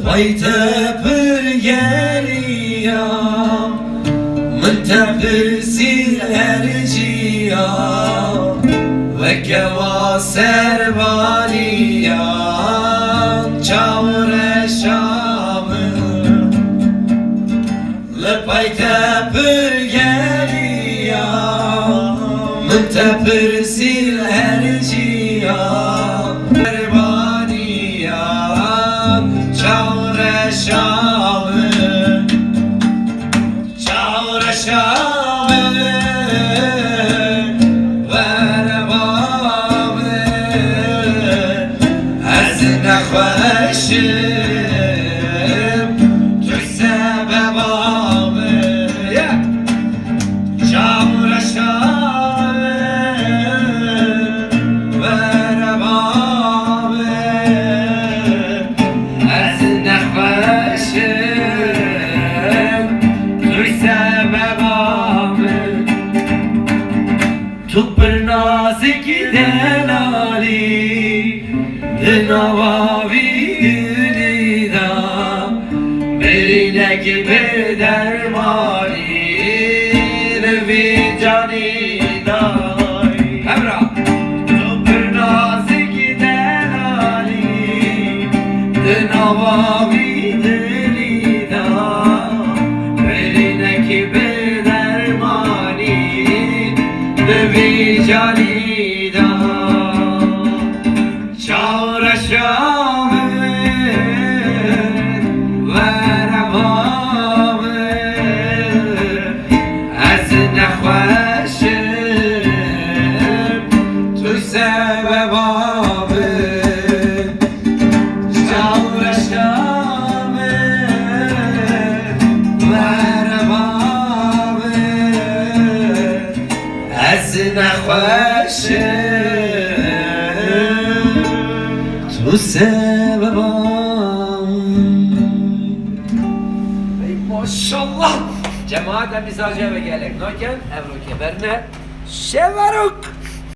Paytepır geliya min tepirsil herciya ve keva serbaniya çavre şamı le paytepır geliya min tepirsil herciya Tu për nazik delali Dınavavi dülida Merinek bedermani Revi canida Emra Tu për nazik delali Dınavavi dülida Merinek bedermani Revi canida Çavre şamı ve revamı Ez nexweşim tu sebebamı Çavre şamı ve revamı Ez nexweşim tu sebebam. Maşallah. Cemaat mizacı eve gelek. Noken evro keberne şeveruk.